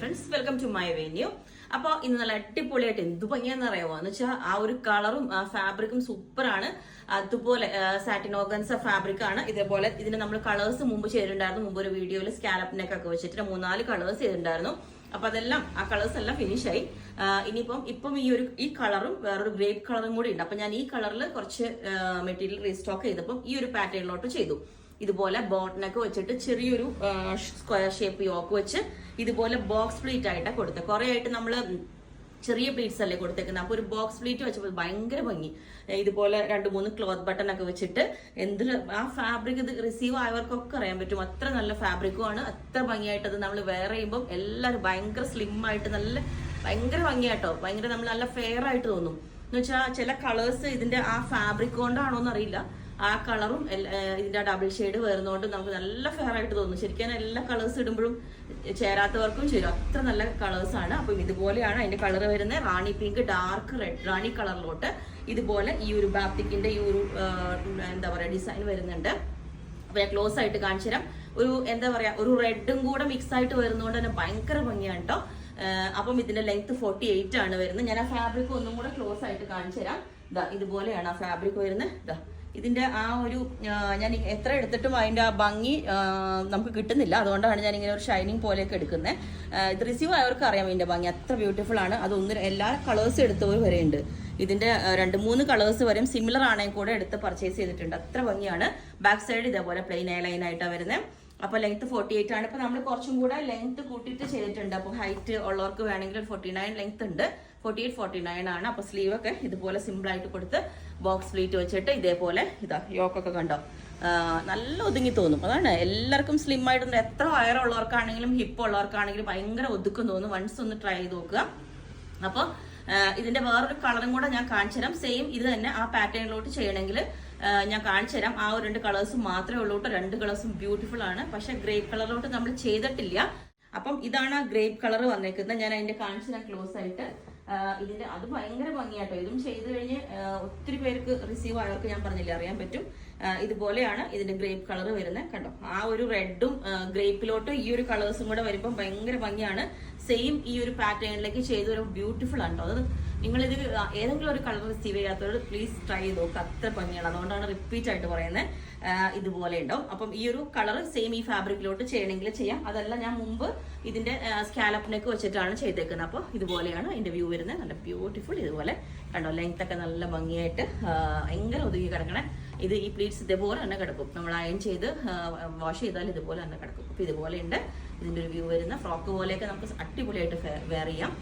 Friends, welcome to my venue. അപ്പോൾ ഇന്ന് നല്ല അടിപൊളിയായിട്ട് എന്ത് ഭംഗിയാന്ന് അറിയാമോ എന്ന് വെച്ചാൽ ആ ഒരു കളറും ഫാബ്രിക്കും സൂപ്പറാണ്. അതുപോലെ സാറ്റിൻ ഓർഗൻസ ഫാബ്രിക് ആണ്. ഇതേപോലെ ഇതിന് നമ്മൾ കളേഴ്സ് മുമ്പ് ചെയ്തിട്ടുണ്ടായിരുന്നു. മുമ്പ് ഒരു വീഡിയോയിൽ സ്കാലപ്പ് നെക്ക് ഒക്കെ വെച്ചിട്ട് 3-4 കളേഴ്സ് ചെയ്തിട്ടുണ്ടായിരുന്നു. അപ്പൊ അതെല്ലാം ആ കളേഴ്സ് എല്ലാം ഫിനിഷ് ആയി. ഇപ്പം ഈ കളറും വേറൊരു ഗ്രേപ്പ് കളറും കൂടി ഉണ്ട്. അപ്പൊ ഞാൻ ഈ കളറിൽ കുറച്ച് മെറ്റീരിയൽ റീസ്റ്റോക്ക് ചെയ്തപ്പോൾ ഈ ഒരു പാറ്റേണിലോട്ട് ചെയ്തു. ഇതുപോലെ ബോട്ടനൊക്കെ വെച്ചിട്ട് ചെറിയൊരു സ്ക്വയർ ഷേപ്പ് യോക്ക് വെച്ച് ഇതുപോലെ ബോക്സ് പ്ലീറ്റ് ആയിട്ടാണ് കൊടുത്തത്. കുറെ ആയിട്ട് നമ്മള് ചെറിയ പ്ലീറ്റ്സ് അല്ലേ കൊടുത്തേക്കുന്നത്. അപ്പൊ ഒരു ബോക്സ് പ്ലീറ്റ് വെച്ചപ്പോൾ ഭയങ്കര ഭംഗി. ഇതുപോലെ 2-3 ക്ലോത്ത് ബട്ടൺ ഒക്കെ വെച്ചിട്ട് ആ ഫാബ്രിക് ഇത് റിസീവ് ആയവർക്കൊക്കെ അറിയാൻ പറ്റും. അത്ര നല്ല ഫാബ്രിക്കും ആണ്. അത്ര ഭംഗിയായിട്ട് അത് നമ്മൾ വെയർ ചെയ്യുമ്പോൾ എല്ലാവരും ഭയങ്കര സ്ലിം ആയിട്ട് ഭയങ്കര ഭംഗിയാട്ടോ. ഭയങ്കര നമ്മൾ നല്ല ഫെയർ ആയിട്ട് തോന്നും. എന്ന് വെച്ചാൽ ചില കളേഴ്സ് ഇതിന്റെ ആ ഫാബ്രിക് കൊണ്ടാണോ എന്നറിയില്ല, ആ കളറും ഇതിന്റെ ഡബിൾ ഷെയ്ഡ് വരുന്നതുകൊണ്ട് നമുക്ക് നല്ല ഫെയർ ആയിട്ട് തോന്നും. ശരിക്കും എല്ലാ കളേഴ്സ് ഇടുമ്പോഴും ചേരാത്തവർക്കും ചേരും. അത്ര നല്ല കളേഴ്സ് ആണ്. അപ്പം ഇതുപോലെയാണ് അതിന്റെ കളർ വരുന്നത്. റാണി പിങ്ക്, ഡാർക്ക് റെഡ് റാണി കളറിലോട്ട് ഇതുപോലെ ഈ ഒരു ബാത്തിക്കിന്റെ ഈ ഒരു എന്താ പറയാ ഡിസൈൻ വരുന്നുണ്ട്. അപ്പൊ ഞാൻ ക്ലോസ് ആയിട്ട് കാണിച്ചു തരാം. ഒരു എന്താ പറയാ ഒരു റെഡും കൂടെ മിക്സ് ആയിട്ട് വരുന്നതുകൊണ്ട് തന്നെ ഭയങ്കര ഭംഗിയാണ് കേട്ടോ. അപ്പം ഇതിന്റെ ലെങ്ത് 48 ആണ് വരുന്നത്. ഞാൻ ആ ഫാബ്രിക് ഒന്നും കൂടെ ക്ലോസ് ആയിട്ട് കാണിച്ചു തരാം. ഇതുപോലെയാണ് ആ ഫാബ്രിക് വരുന്നത്. ഇതിന്റെ ആ ഒരു ഞാൻ എത്ര എടുത്തിട്ടും അതിന്റെ ആ ഭംഗി നമുക്ക് കിട്ടുന്നില്ല. അതുകൊണ്ടാണ് ഞാൻ ഇങ്ങനെ ഒരു ഷൈനിങ് പോലെയൊക്കെ എടുക്കുന്നത്. ഇത് റിസീവ് ആയവർക്ക് അറിയാം ഇതിന്റെ ഭംഗി അത്ര ബ്യൂട്ടിഫുൾ ആണ്. അത് എല്ലാ കളേഴ്സ് എടുത്തവർ വരെ ഉണ്ട്. ഇതിന്റെ 2-3 കളേഴ്സ് വരെയും സിമിലർ ആണെങ്കിൽ കൂടെ എടുത്ത് പർച്ചേസ് ചെയ്തിട്ടുണ്ട്. അത്ര ഭംഗിയാണ്. ബാക്ക് സൈഡ് ഇതേപോലെ പ്ലെയിൻ ലൈൻ ആയിട്ടാണ് വരുന്നത്. അപ്പൊ ലെങ്ത് 48 ആണ്. ഇപ്പൊ നമ്മൾ കുറച്ചും കൂടെ ലെങ്ത് കൂട്ടിയിട്ട് ചെയ്തിട്ടുണ്ട്. അപ്പൊ ഹൈറ്റ് ഉള്ളവർക്ക് വേണമെങ്കിൽ 49 ലെങ്ത് ഉണ്ട്. 48-49 ആണ്. അപ്പൊ സ്ലീവ് ഒക്കെ ഇതുപോലെ സിമ്പിൾ ആയിട്ട് കൊടുത്ത് ബോക്സ് പ്ലീറ്റ് വെച്ചിട്ട് ഇതേപോലെ യോക്കൊക്കെ കണ്ടോ നല്ല ഒതുങ്ങി തോന്നും. അതാണ് എല്ലാവർക്കും സ്ലിം ആയിട്ട് എത്ര വയറുള്ളവർക്കാണെങ്കിലും ഹിപ്പ് ഉള്ളവർക്കാണെങ്കിലും ഭയങ്കര ഒതുക്കം തോന്നും. വൺസ് ഒന്ന് ട്രൈ ചെയ്ത് നോക്കുക. അപ്പൊ ഇതിന്റെ വേറൊരു കളറും കൂടെ ഞാൻ കാണിച്ചു തരാം. സെയിം ഇത് തന്നെ ആ പാറ്റേണിലോട്ട് ചെയ്യണമെങ്കിൽ ഞാൻ കാണിച്ചു തരാം. ആ 2 കളേഴ്സ് മാത്രമേ ഉള്ളൂ. 2 കളേഴ്സും ബ്യൂട്ടിഫുൾ ആണ്. പക്ഷെ ഗ്രേപ്പ് കളറിലോട്ട് നമ്മൾ ചെയ്തിട്ടില്ല. അപ്പം ഇതാണ് ആ ഗ്രേപ്പ് കളർ വന്നേക്കുന്നത്. ഞാൻ അതിന്റെ കാണിച്ചു തരാം ക്ലോസ് ആയിട്ട്. ഇതിന്റെ അത് ഭയങ്കര ഭംഗിയാട്ടോ. ഇതും ചെയ്ത് കഴിഞ്ഞ് ഒത്തിരി പേർക്ക് റിസീവ് ആയവർക്ക് ഞാൻ പറഞ്ഞില്ല അറിയാൻ പറ്റും. ഇതുപോലെയാണ് ഇതിന്റെ ഗ്രേപ്പ് കളർ വരുന്നത്. കണ്ടോ ആ ഒരു റെഡും ഗ്രേപ്പിലോട്ട് ഈ ഒരു കളേഴ്സും കൂടെ വരുമ്പോൾ ഭയങ്കര ഭംഗിയാണ്. സെയിം ഈ ഒരു പാറ്റേണിലേക്ക് ചെയ്തൊരു ബ്യൂട്ടിഫുൾ ആണ് കേട്ടോ. അത് നിങ്ങളിത് ഏതെങ്കിലും ഒരു കളർ റിസീവ് ചെയ്യാത്തവർ പ്ലീസ് ട്രൈ ചെയ്ത് നോക്കുക. അത്ര ഭംഗിയാണ്. അതുകൊണ്ടാണ് റിപ്പീറ്റ് ആയിട്ട് പറയുന്നത്. ഇതുപോലെ ഉണ്ടാവും. അപ്പം ഈ ഒരു കളർ സെയിം ഈ ഫാബ്രിക്കിലോട്ട് ചെയ്യണമെങ്കിൽ ചെയ്യാം. അതല്ല ഞാൻ മുമ്പ് ഇതിന്റെ സ്കാലപ്പിനൊക്കെ വെച്ചിട്ടാണ് ചെയ്തേക്കുന്നത്. അപ്പോൾ ഇതുപോലെയാണ് അതിന്റെ വ്യൂ വരുന്നത്. നല്ല ബ്യൂട്ടിഫുൾ. ഇതുപോലെ കണ്ടോ ലെങ്ത് ഒക്കെ നല്ല ഭംഗിയായിട്ട് ഭയങ്കര ഒതുങ്ങി കിടക്കണേ. ഈ പ്ലീറ്റ്സ് ഇതേപോലെ തന്നെ കിടക്കും. നമ്മൾ അയൺ ചെയ്ത് വാഷ് ചെയ്താൽ ഇതുപോലെ തന്നെ കിടക്കും. അപ്പൊ ഇതുപോലെ ഉണ്ട് ഇതിന്റെ ഒരു വ്യൂ വരുന്ന ഫ്രോക്ക് പോലെയൊക്കെ നമുക്ക് അടിപൊളിയായിട്ട് വെയർ ചെയ്യാം.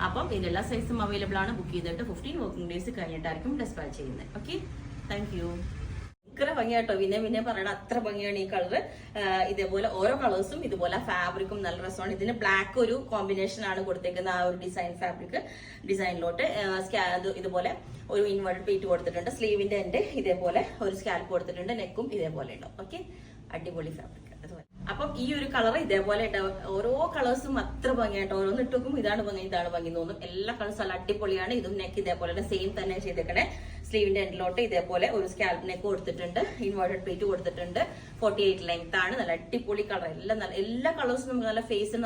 അപ്പം ഇതിന്റെ എല്ലാ സൈസും അവൈലബിൾ ആണ്. ബുക്ക് ചെയ്തിട്ട് 15 വർക്കിംഗ് ഡേയ്സ് കഴിഞ്ഞിട്ടായിരിക്കും ഡിസ്പാച്ച് ചെയ്യുന്നത്. Okay, thank you. ഭയങ്കര ഭംഗിയാട്ടോ. പിന്നെ പറയണ അത്ര ഭംഗിയാണ് ഈ കളർ. ഇതേപോലെ ഓരോ കളേഴ്സും ഇതുപോലെ ഫാബ്രിക്കും നല്ല രസമാണ്. ഇതിന് ബ്ലാക്ക് ഒരു കോമ്പിനേഷൻ ആണ് കൊടുത്തേക്കുന്നത്. ആ ഒരു ഫാബ്രിക് ഡിസൈനിലോട്ട് ഇതുപോലെ ഒരു ഇൻവേർട്ടഡ് പ്ലീറ്റ് കൊടുത്തിട്ടുണ്ട്. സ്ലീവിന്റെ എൻഡ് ഇതേപോലെ ഒരു സ്കാൽപ്പ് കൊടുത്തിട്ടുണ്ട്. നെക്കും ഇതേപോലെ ഉണ്ടാവും. ഓക്കെ, അടിപൊളി ഫാബ്രിക്. അപ്പം ഈ ഒരു കളർ ഇതേപോലെ ഉണ്ടാവും. ഓരോ കളേഴ്സും അത്ര ഭംഗിയായിട്ട് ഓരോന്ന് ഇട്ടും ഇതാണ് ഭംഗി തോന്നും. എല്ലാ കളേഴ്സും നല്ല അടിപൊളിയാണ്. ഇതും നെക്ക് ഇതേപോലെ സെയിം തന്നെ ചെയ്തേക്കണേ. സ്ലീവിന്റെ എൻഡിലോട്ട് ഇതേപോലെ ഒരു സ്കാൽപ്പ് നെക്ക് കൊടുത്തിട്ടുണ്ട്. ഇൻവേർട്ടഡ് പ്ലീറ്റ് കൊടുത്തിട്ടുണ്ട്. 48 ലെങ്ത് ആണ്. നല്ല അടിപൊളി കളർ. എല്ലാ കളേഴ്സും നമുക്ക് നല്ല ഫേസ്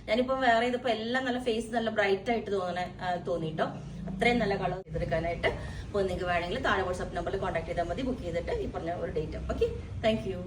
ഞാനിപ്പോ വേറെ ചെയ്തപ്പോ എല്ലാം നല്ല ഫേസ് നല്ല ബ്രൈറ്റ് ആയിട്ട് തോന്നിട്ടോ. അത്രയും നല്ല കളർ ചെയ്തെടുക്കാനായിട്ട്. അപ്പോൾ നിങ്ങൾക്ക് വേണമെങ്കിൽ താഴെ വാട്സ്ആപ്പ് നമ്പറിൽ കോൺടാക്ട് ചെയ്താൽ മതി. ബുക്ക് ചെയ്തിട്ട് ഈ പറഞ്ഞ ഒരു ഡേറ്റ്. Okay, thank you.